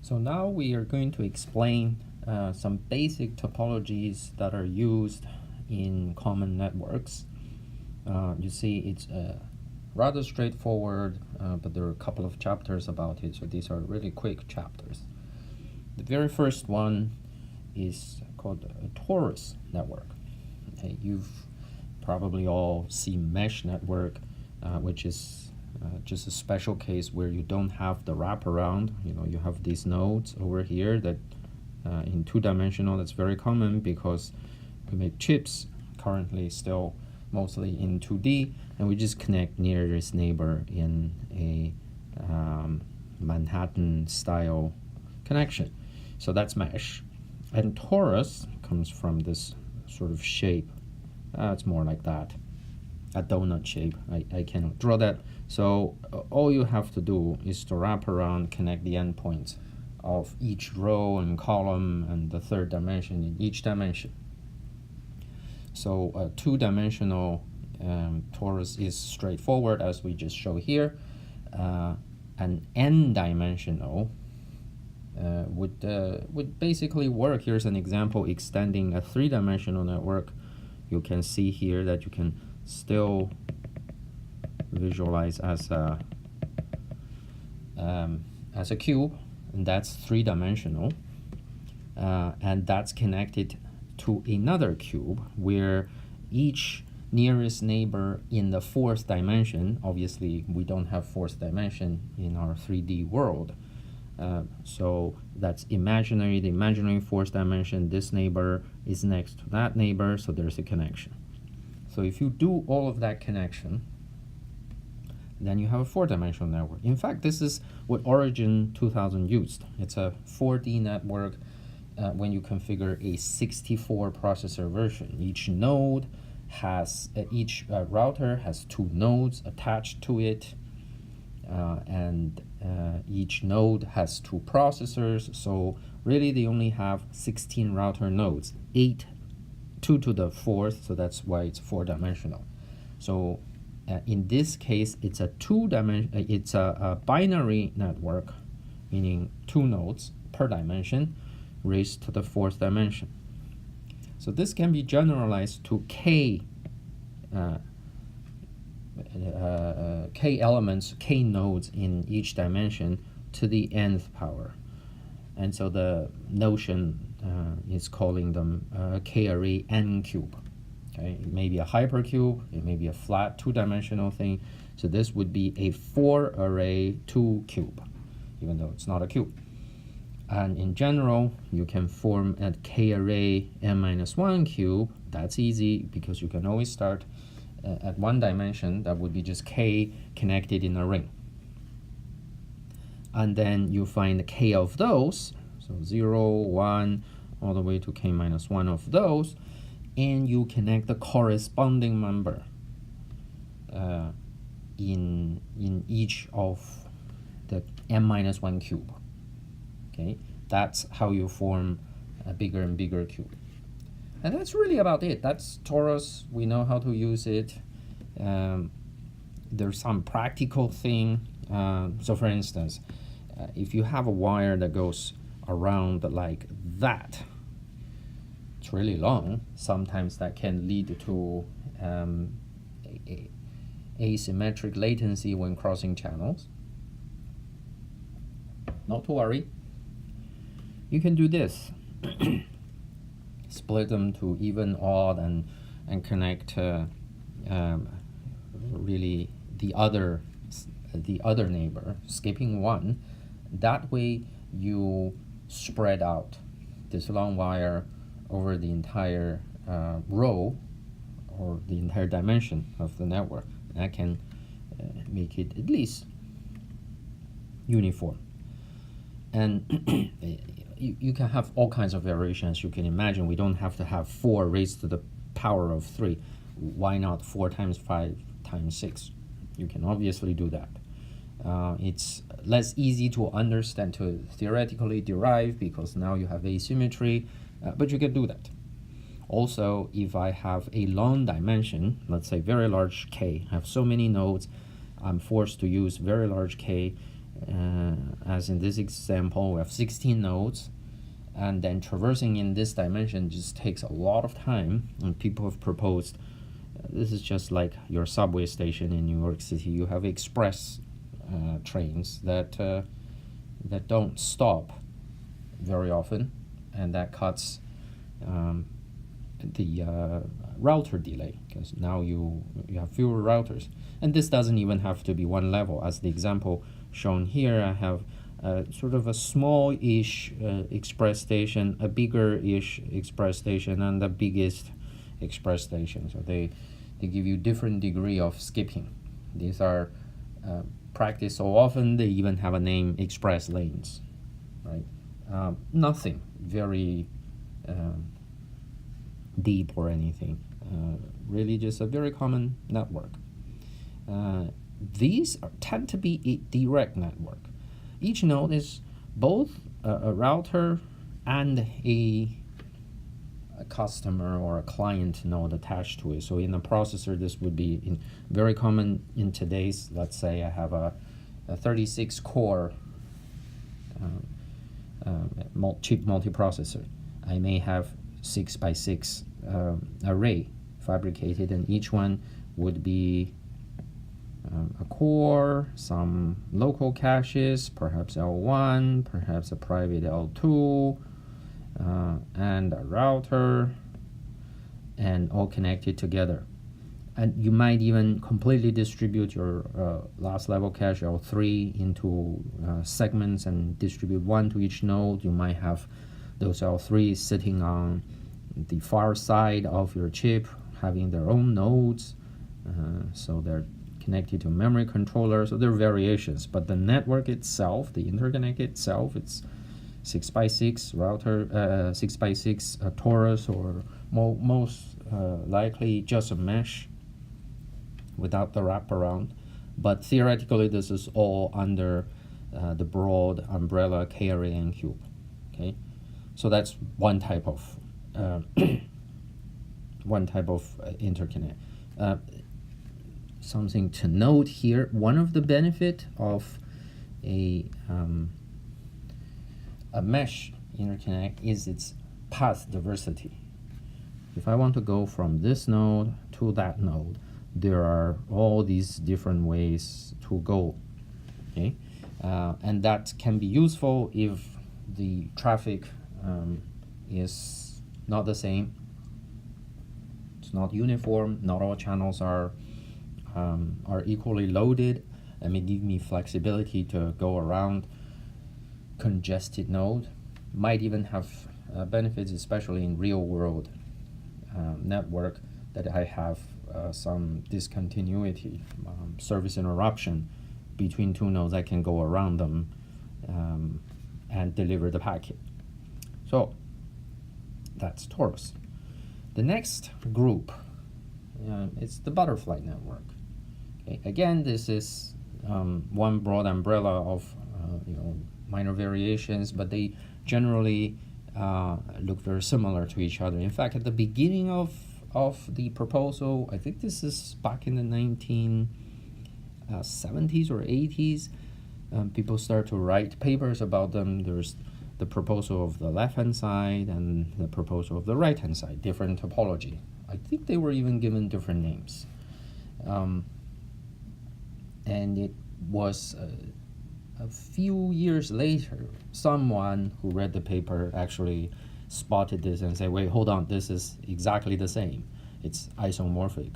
So now we are going to explain some basic topologies that are used in common networks. You see, it's rather straightforward, but there are a couple of chapters about it, so these are really quick chapters. The very first one is called a torus network. Okay, you've probably all seen mesh network, which is just a special case where you don't have the wraparound. You have these nodes over here that in two-dimensional, that's very common because we make chips currently still mostly in 2D, and we just connect nearest neighbor in a Manhattan style connection. So that's mesh. And torus comes from this sort of shape. It's more like that, a donut shape. I cannot draw that. So all you have to do is to wrap around, connect the endpoints of each row and column and the third dimension in each dimension. So a two-dimensional torus is straightforward, as we just show here. An n-dimensional would basically work. Here's an example extending a three-dimensional network. You can see here that you can still visualize as a cube, and that's three-dimensional, and that's connected to another cube where each nearest neighbor in the fourth dimension, obviously we don't have fourth dimension in our 3D world, so that's imaginary, the imaginary fourth dimension, this neighbor is next to that neighbor, so there's a connection. So if you do all of that connection, then you have a four-dimensional network. In fact, this is what Origin 2000 used. It's a 4D network when you configure a 64 processor version. Each node has, each router has two nodes attached to it, and each node has two processors. So really they only have 16 router nodes, 2 to the fourth, so that's why it's four-dimensional. So in this case, it's a it's a binary network, meaning two nodes per dimension raised to the fourth dimension. So this can be generalized to k elements, k nodes in each dimension to the nth power. And so the notion is calling them k-array n cube. Okay, it may be a hypercube, it may be a flat two-dimensional thing. So this would be a 4-array 2 cube, even though it's not a cube. And in general, you can form a k-array n-1 cube. That's easy because you can always start at one dimension. That would be just k connected in a ring. And then you find k of those, so 0, 1, all the way to k-1 of those, and you connect the corresponding member in each of the n-1 cube. Okay, that's how you form a bigger and bigger cube. And that's really about it. That's torus. We know how to use it. There's some practical thing. So for instance, if you have a wire that goes around like that, it's really long, sometimes that can lead to asymmetric latency when crossing channels. Not to worry. You can do this. Split them to even, odd, and connect really the other neighbor, skipping one. That way you spread out this long wire over the entire row or the entire dimension of the network. That can make it at least uniform. And you can have all kinds of variations. You can imagine we don't have to have 4 raised to the power of 3. Why not 4 times 5 times 6? You can obviously do that. It's less easy to understand, to theoretically derive, because now you have asymmetry, but you can do that. Also, if I have a long dimension, let's say very large k, I have so many nodes, I'm forced to use very large k, as in this example, we have 16 nodes, and then traversing in this dimension just takes a lot of time. And people have proposed this is just like your subway station in New York City. You have express trains that don't stop very often, and that cuts the router delay, because now you have fewer routers. And this doesn't even have to be one level. As the example shown here, I have sort of a small-ish express station, a bigger-ish express station, and the biggest express station. So they give you different degree of skipping. These are practiced so often they even have a name, express lanes, right? Nothing very deep or anything. Really just a very common network. These tend to be a direct network. Each node is both a router and a customer or a client node attached to it. So in a processor, this would be very common in today's, let's say I have a 36 core chip multiprocessor. I may have 6x6 array fabricated, and each one would be a core, some local caches, perhaps L1, perhaps a private L2, and a router, and all connected together. And you might even completely distribute your last level cache L3 into segments and distribute one to each node. You might have those L3s sitting on the far side of your chip, having their own nodes, so they're connected to memory controller. So there are variations, but the network itself, the interconnect itself, it's 6x6 router, 6x6 torus, or most likely just a mesh without the wraparound. But theoretically, this is all under the broad umbrella KRAN cube. Okay, so that's one type of interconnect. Something to note here: one of the benefit of a mesh interconnect is its path diversity. If I want to go from this node to that node, there are all these different ways to go. Okay, and that can be useful if the traffic is not the same. It's not uniform. Not all channels are equally loaded. It may give me flexibility to go around congested node. Might even have benefits, especially in real world network, that I have some discontinuity, service interruption between two nodes. I can go around them and deliver the packet. So that's torus. The next group, it's the butterfly network. Okay, again, this is one broad umbrella of minor variations, but they generally look very similar to each other. In fact, at the beginning of the proposal, I think this is back in the 1970s or 80s, people start to write papers about them. There's the proposal of the left-hand side and the proposal of the right-hand side, different topology. I think they were even given different names. And it was a few years later, someone who read the paper actually spotted this and said, wait, hold on, this is exactly the same. It's isomorphic.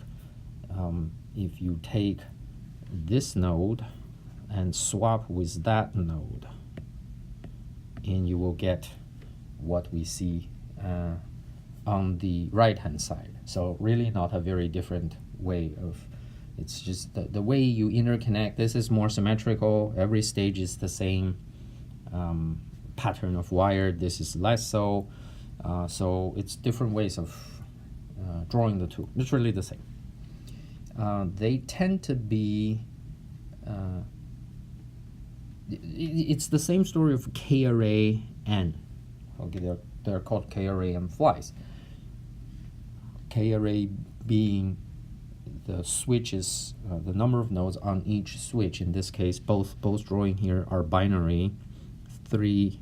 If you take this node and swap with that node, and you will get what we see on the right-hand side. So really not a very different way of, it's just the way you interconnect. This is more symmetrical. Every stage is the same pattern of wire. This is less so. So it's different ways of drawing the two. It's really the same. They tend to be, it's the same story of KRAN. Okay, they're called KRAN flies. KRA being the switches, the number of nodes on each switch. In this case, both drawing here are binary 3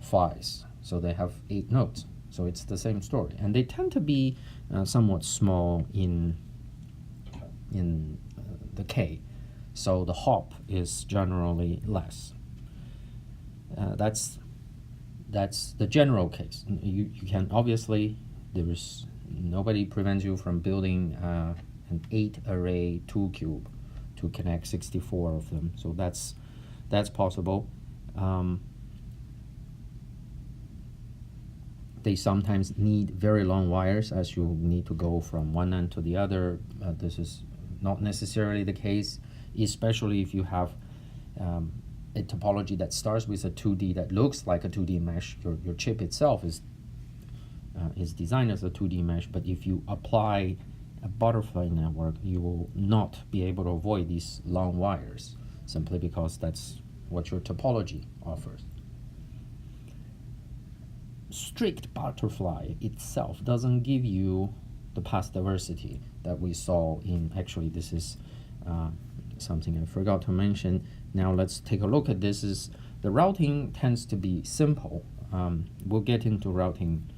phi's, so they have 8 nodes. So it's the same story, and they tend to be somewhat small in the K, so the hop is generally less. That's the general case. You can obviously, there is nobody prevents you from building an 8-array 2-cube to connect 64 of them. So that's possible. They sometimes need very long wires, as you need to go from one end to the other. This is not necessarily the case, especially if you have a topology that starts with a 2D that looks like a 2D mesh. Your chip itself is designed as a 2D mesh, but if you apply a butterfly network, you will not be able to avoid these long wires, simply because that's what your topology offers. Strict butterfly itself doesn't give you the path diversity that we saw in, actually this is something I forgot to mention. Now let's take a look at this. The routing tends to be simple. We'll get into routing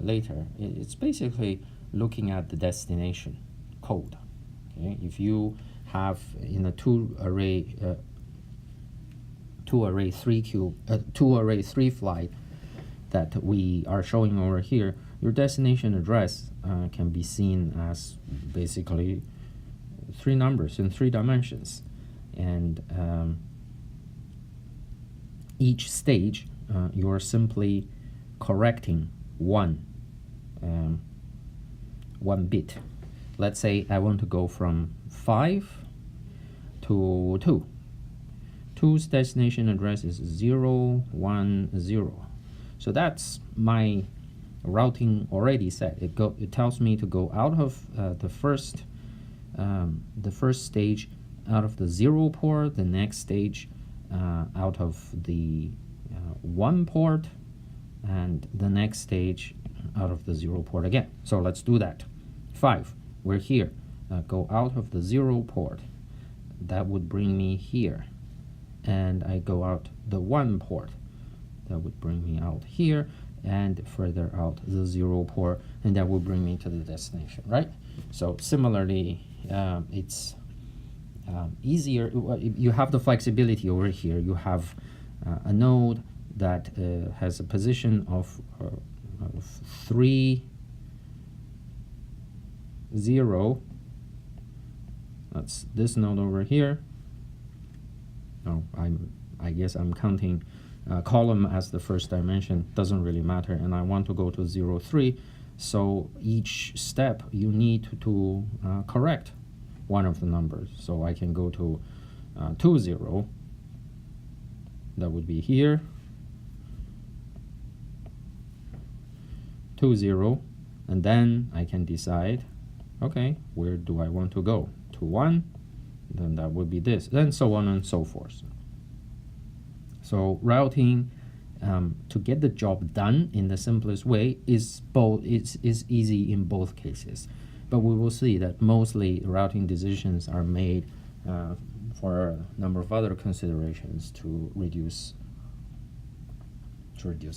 later. It's basically looking at the destination code. Okay, if you have in a two array 3 flight that we are showing over here, your destination address can be seen as basically 3 numbers in 3 dimensions, and each stage you're simply correcting one bit. Let's say I want to go from 5 to 2. 2's destination address is 0, 1, 0. So that's my routing already set. It tells me to go out of the first stage out of the 0 port, the next stage out of the 1 port, and the next stage out of the 0 port again. So let's do that. 5, we're here. Go out of the 0 port. That would bring me here. And I go out the 1 port. That would bring me out here, and further out the 0 port, and that will bring me to the destination, right? So similarly, it's easier. You have the flexibility over here. You have a node that has a position of 3, 0. That's this node over here. Oh, I guess I'm counting column as the first dimension. Doesn't really matter, and I want to go to 0, 3. So each step you need to correct one of the numbers. So I can go to 2, 0. That would be here. 2, 0, and then I can decide, okay, where do I want to go? To 1, then that would be this, and so on and so forth. So routing, to get the job done in the simplest way, is easy in both cases. But we will see that mostly routing decisions are made for a number of other considerations to reduce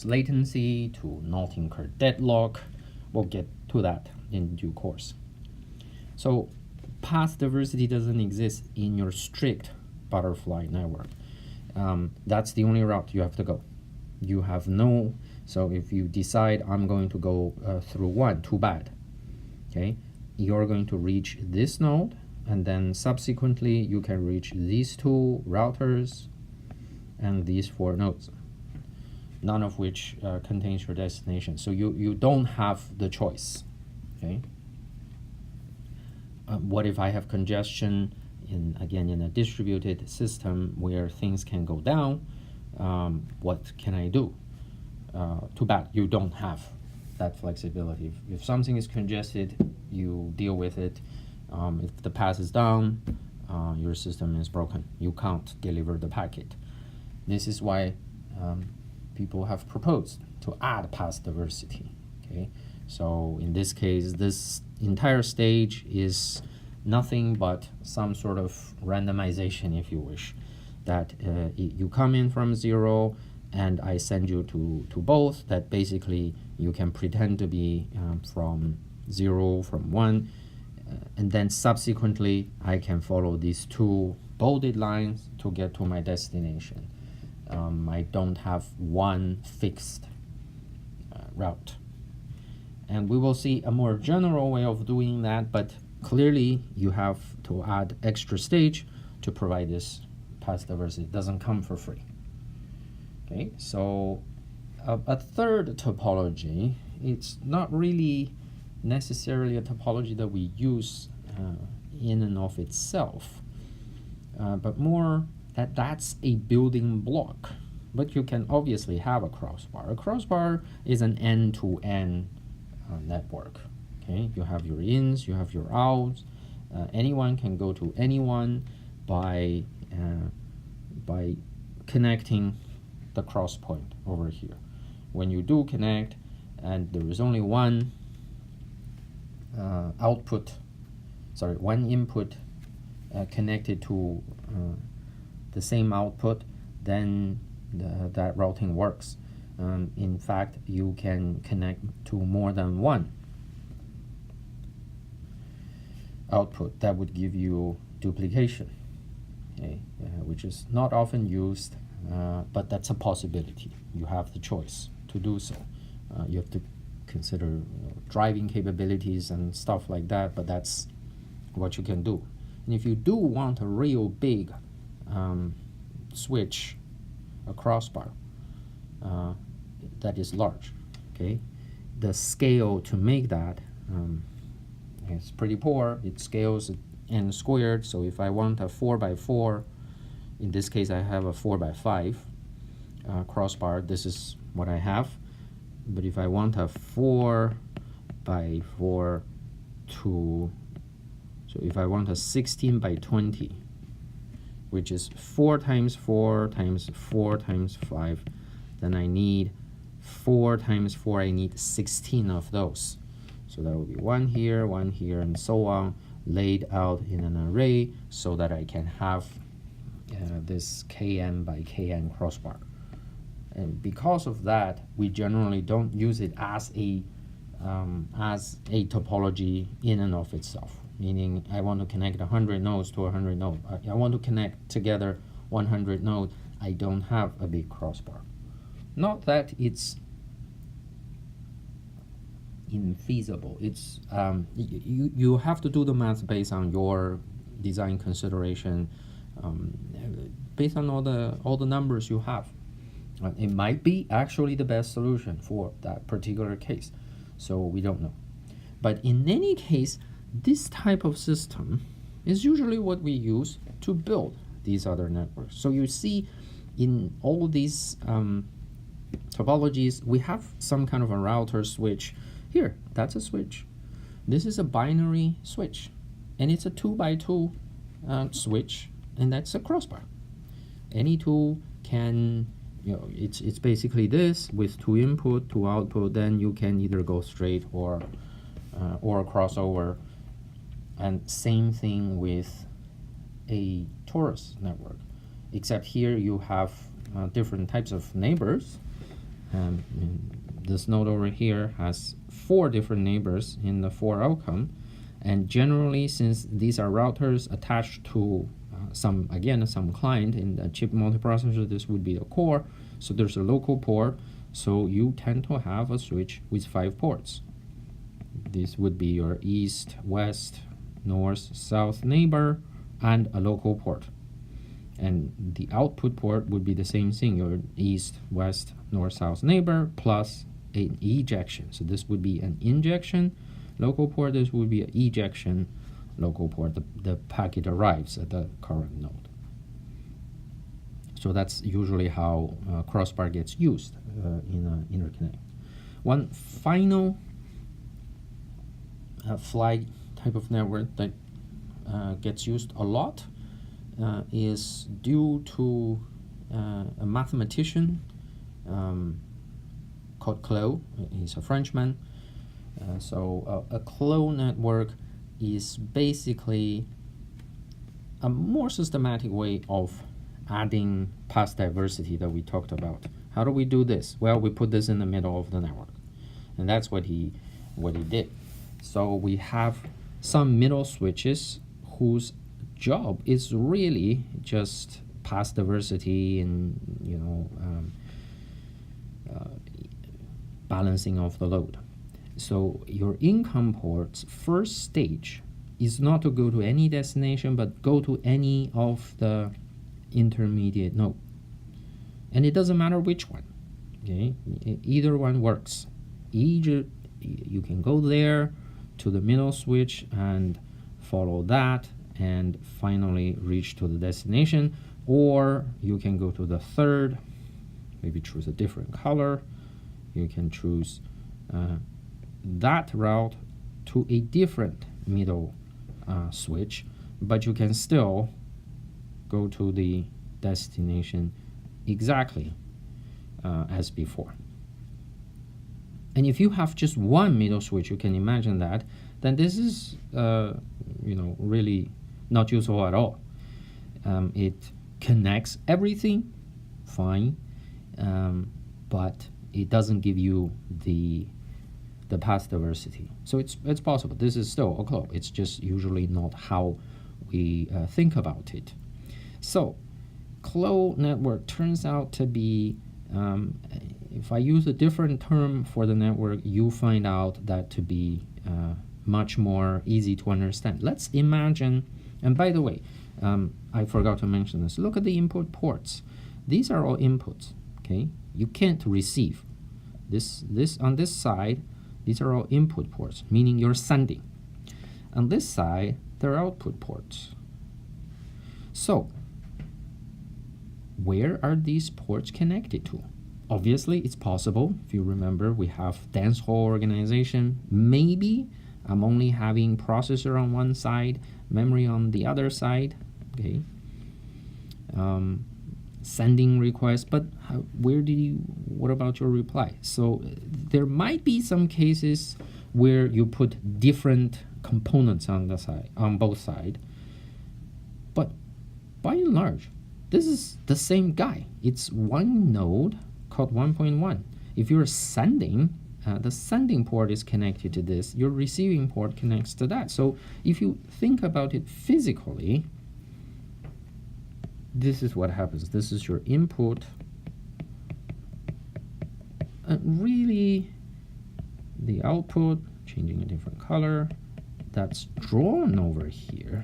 latency, to not incur deadlock. We'll get to that in due course. So path diversity doesn't exist in your strict butterfly network. That's the only route you have to go. You have no, so if you decide I'm going to go through 1, too bad. Okay, you're going to reach this node, and then subsequently you can reach these 2 routers and these 4 nodes, none of which contains your destination. So you don't have the choice. Okay. What if I have congestion in a distributed system where things can go down? What can I do? Too bad you don't have that flexibility. If something is congested, you deal with it. If the path is down, your system is broken. You can't deliver the packet. This is why people have proposed to add path diversity. Okay, so in this case, this entire stage is nothing but some sort of randomization, if you wish, that you come in from 0 and I send you to both, that basically you can pretend to be from 0, from 1, and then subsequently I can follow these 2 bolded lines to get to my destination. I don't have one fixed route. And we will see a more general way of doing that, but clearly you have to add extra stage to provide this path diversity. It doesn't come for free. Okay, so a third topology, it's not really necessarily a topology that we use in and of itself, but more that's a building block. But you can obviously have a crossbar. A crossbar is an end-to-end network. Okay, you have your ins, you have your outs. Anyone can go to anyone by connecting the cross point over here. When you do connect, and there is only one one input connected to the same output, then that routing works. In fact, you can connect to more than one output. That would give you duplication, okay, which is not often used, but that's a possibility. You have the choice to do so. You have to consider driving capabilities and stuff like that, but that's what you can do. And if you do want a real big switch, a crossbar that is large, okay, the scale to make that is pretty poor. It scales n squared. So if I want a 4x4, in this case I have a 4x5 crossbar, this is what I have. But if I want a 4x4 so if I want a 16x20, which is 4 times 4 times 4 times 5, then I need 4 times 4, I need 16 of those. So that will be one here, and so on, laid out in an array so that I can have this kn by kn crossbar. And because of that, we generally don't use it as a topology in and of itself. Meaning, I want to connect 100 nodes to 100 nodes. I want to connect together 100 nodes. I don't have a big crossbar. Not that it's infeasible. It's you have to do the math based on your design consideration, based on all the numbers you have. It might be actually the best solution for that particular case, so we don't know. But in any case, this type of system is usually what we use to build these other networks. So you see in all these topologies, we have some kind of a router switch. Here, that's a switch. This is a binary switch, and it's a 2x2 switch, and that's a crossbar. Any tool can, it's basically this with 2 input, 2 output. Then you can either go straight or crossover. And same thing with a torus network, except here you have different types of neighbors. This node over here has 4 different neighbors in the 4 outcome, and generally, since these are routers attached to some client in the chip multiprocessor, this would be the core. So there's a local port. So you tend to have a switch with 5 ports. This would be your east, west, north, south neighbor, and a local port. And the output port would be the same thing, your east, west, north, south neighbor plus an ejection. So this would be an injection local port, this would be an ejection local port. The packet arrives at the current node. So that's usually how crossbar gets used in an interconnect. One final flag type of network that gets used a lot is due to a mathematician called Claude. He's a Frenchman. So a Claude network is basically a more systematic way of adding path diversity that we talked about. How do we do this? Well, we put this in the middle of the network, and that's what he did. So we have some middle switches whose job is really just path diversity and balancing of the load. So your income port's first stage is not to go to any destination, but go to any of the intermediate node. And it doesn't matter which one. Okay, either one works. Either you can go there to the middle switch and follow that and finally reach to the destination, or you can go to the third, maybe choose a different color. You can choose that route to a different middle switch, but you can still go to the destination exactly as before. And if you have just one middle switch, you can imagine that, then this is really not useful at all. It connects everything fine, but it doesn't give you the path diversity. So it's possible. This is still a CLO. It's just usually not how we think about it. So CLO network turns out to be, if I use a different term for the network, you find out that to be much more easy to understand. Let's imagine, and by the way, I forgot to mention this. Look at the input ports. These are all inputs, okay? You can't receive. This on this side, these are all input ports, meaning you're sending. On this side, they're output ports. So, where are these ports connected to? Obviously, it's possible. If you remember, we have dance hall organization. Maybe I'm only having processor on one side, memory on the other side, okay? Sending requests, but what about your reply? So there might be some cases where you put different components on both sides, but by and large, this is the same guy. It's one node called 1.1. If you're sending, the sending port is connected to this, your receiving port connects to that. So if you think about it physically, this is what happens. This is your input. And really, the output, changing a different color, that's drawn over here.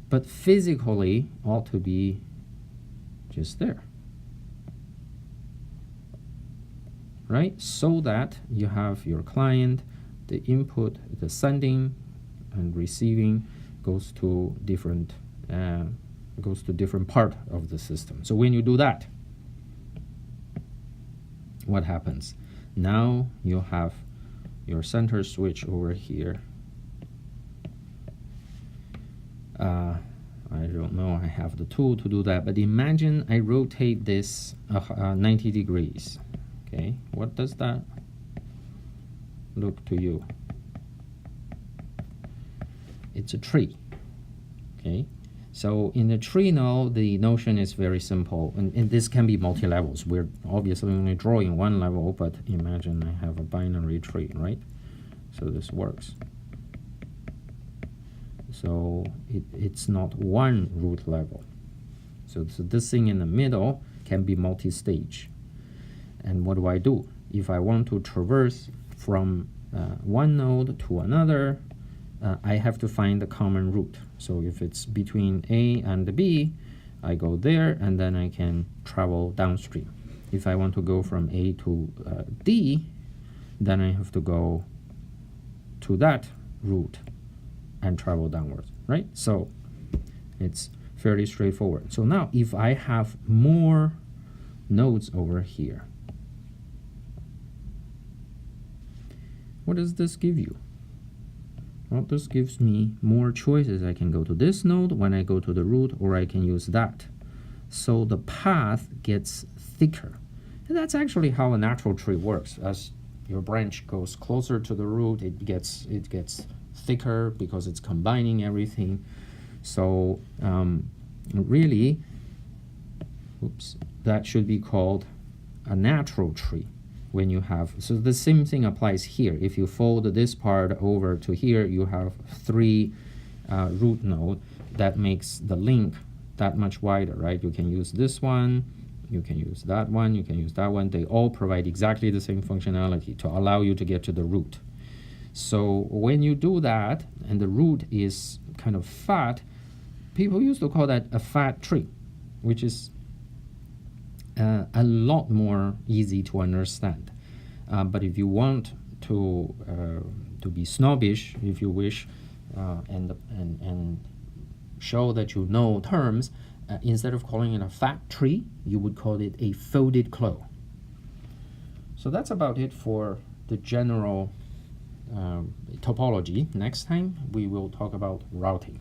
But physically, ought to be just there. Right? So that you have your client, the input, the sending and receiving goes to different part of the system. So when you do that, what happens? Now you have your center switch over here. I don't know, I have the tool to do that, but imagine I rotate this 90 degrees. Okay, what does that look to you? It's a tree. Okay, so in the tree now, the notion is very simple, and this can be multi-levels. We're obviously only drawing one level, but imagine I have a binary tree, right? So this works. So it's not one root level. So this thing in the middle can be multi-stage. And what do? If I want to traverse from one node to another, I have to find the common root. So if it's between A and B, I go there, and then I can travel downstream. If I want to go from A to D, then I have to go to that route and travel downwards, right? So it's fairly straightforward. So now if I have more nodes over here, what does this give you? Well, this gives me more choices. I can go to this node when I go to the root, or I can use that. So the path gets thicker. And that's actually how a natural tree works. As your branch goes closer to the root, it gets thicker because it's combining everything. So really, oops, that should be called a natural tree when you have, so the same thing applies here. If you fold this part over to here, you have 3 root node. That makes the link that much wider, right? You can use this one, you can use that one, you can use that one. They all provide exactly the same functionality to allow you to get to the root. So when you do that, and the root is kind of fat, people used to call that a fat tree, which is a lot more easy to understand. But if you want to be snobbish, if you wish, and show that you know terms, instead of calling it a fat tree, you would call it a folded claw. So that's about it for the general topology. Next time we will talk about routing.